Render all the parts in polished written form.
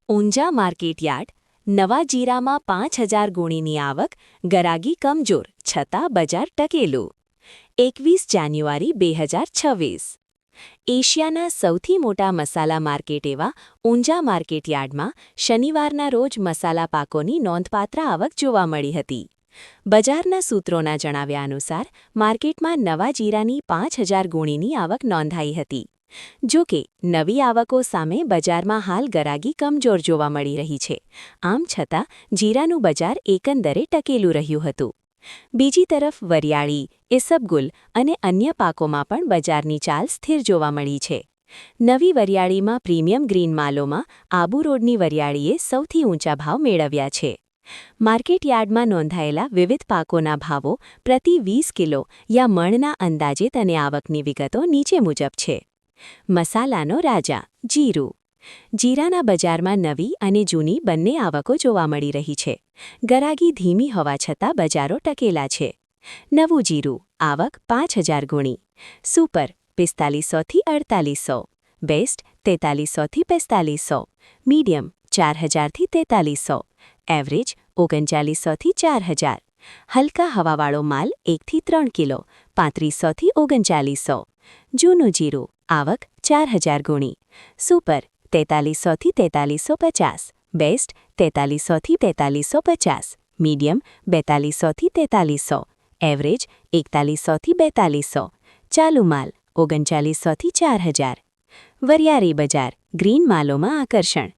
Unjha market yard નવા જીરામાં 5000 ગુણીની આવક, ગરાગી કમજોર છતાં બજાર ટકેલું। 21 જાન્યુઆરી 2026 એશિયાના સૌથી મોટા મસાલા માર્કેટ એવા ઊંઝા માર્કેટયાર્ડમાં શનિવારના રોજ મસાલા પાકોની નોંધપાત્ર આવક જોવા મળી હતી। બજારના સૂત્રોના જણાવ્યા અનુસાર માર્કેટમાં નવા જીરાની 5000 ગુણીની આવક નોંધાઈ હતી। જો કે નવી આવકો સામે બજારમાં હાલ ગરાગી કમજોર જોવા મળી રહી છે। આમ છતાં જીરાનું બજાર એકંદરે ટકેલું રહ્યું હતું। બીજી તરફ વરિયાળી, ઇસબગુલ અને અન્ય પાકોમાં પણ બજારની ચાલ સ્થિર જોવા મળી છે। નવી વરિયાળીમાં પ્રીમિયમ ગ્રીન માલોમાં આબુ રોડની વરિયાળીએ સૌથી ઊંચા ભાવ મેળવ્યા છે। માર્કેટયાર્ડમાં નોંધાયેલા વિવિધ પાકોના ભાવો પ્રતિ 20 કિલો યા મણના અંદાજિત અને આવકની વિગતો નીચે મુજબ છે। મસાલાનો રાજા જીરું। જીરાના બજારમાં નવી અને જૂની બંને આવકો જોવા મળી રહી છે। ગરાગી ધીમી હોવા છતાં બજારો ટકેલા છે। નવું જીરું આવક 5000 ગુણી, સુપર 4500 થી 4800, બેસ્ટ 4300 થી 4500, મીડિયમ 4000 થી 4300, એવરેજ 3900 થી 4000, હલકા હવાવાળો માલ 1 થી 3 કિલો 3500 થી 3900। જૂનું જીરું આવક 4000 ગુણી, સુપર 4300 થી 4350, બેસ્ટ 4300 થી 4350, મીડિયમ 4200 થી 4300, એવરેજ 4100 થી 4200, ચાલુ માલ 3900 થી 4000। વરિયાળી બજાર ગ્રીન માલોમાં આકર્ષણ।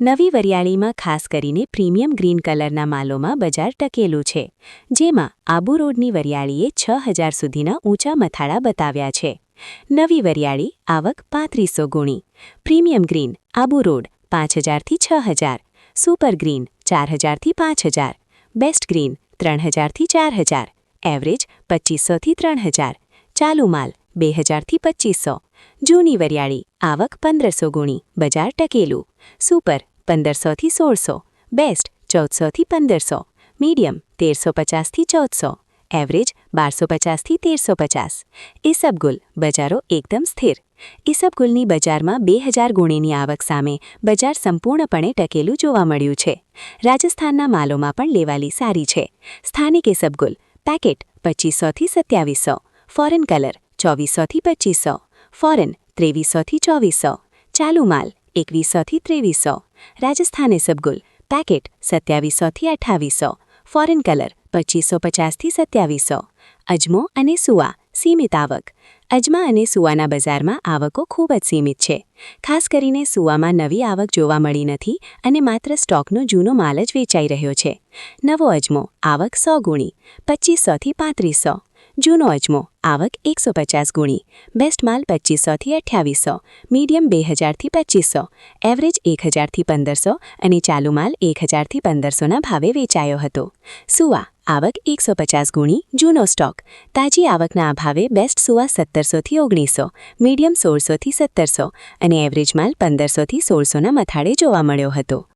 નવી વરિયાળીમાં ખાસ કરીને પ્રીમિયમ ગ્રીન કલરના માલોમાં બજાર ટકેલું છે, જેમાં આબુ રોડની વરિયાળીએ 6000 સુધીના ઊંચા મથાળા બતાવ્યા છે। નવી વરિયાળી આવક 3500 ગુણી, પ્રીમિયમ ગ્રીન આબુ રોડ 5000 થી 6000, સુપર ગ્રીન 4000 થી 5000, બેસ્ટ ગ્રીન 3000 થી 4000, એવરેજ 2500 થી 3000, ચાલુ માલ 2000 થી 2500। જૂની વરિયાળી આવક 1500 ગુણી, બજાર ટકેલું, સુપર 1500 થી 1600, બેસ્ટ 1400 થી 1500, મીડિયમ 1350 થી 1400, એવરેજ 1250 થી 1350। ઇસબગુલ બજારો એકદમ સ્થિર। ઇસબગુલની બજારમાં 2000 ગુણીની આવક સામે બજાર સંપૂર્ણપણે ટકેલું જોવા મળ્યું છે। રાજસ્થાનના માલોમાં પણ લેવાલી સારી છે। સ્થાનિક ઇસબગુલ પેકેટ 2500 થી 2700, ફોરેન કલર 2400 થી 2500, ફોરેન 2300 થી 2400, ચાલુ માલ 2100 થી 2300। રાજસ્થાન ઇસબગુલ પેકેટ 2700 થી 2800, ફોરેન કલર 2550 થી 2700। અજમો અને સુવા સીમિત આવક। અજમા અને સુવાના બજારમાં આવકો ખૂબ જ સીમિત છે। ખાસ કરીને સુવામાં નવી આવક જોવા મળી નથી અને માત્ર સ્ટોકનો જૂનો માલ જ વેચાઈ રહ્યો છે। નવો અજમો આવક 100 ગુણી, 2500 થી 3500, જૂનો અજમો આવક 150 ગુણી, બેસ્ટ માલ 2500 થી 2800, મીડિયમ 2000 થી 2500, એવરેજ 1000 થી 1500 અને ચાલુ માલ 1000 થી 1500ના ભાવે વેચાયો હતો। સુવા આવક 150 ગુણી, જૂનો સ્ટોક, તાજી આવકના અભાવે બેસ્ટ સુવા 1700 થી 1900, મીડિયમ 1600 થી 1700 અને એવરેજ માલ 1500 થી 1600ના મથાળે જોવા મળ્યો હતો।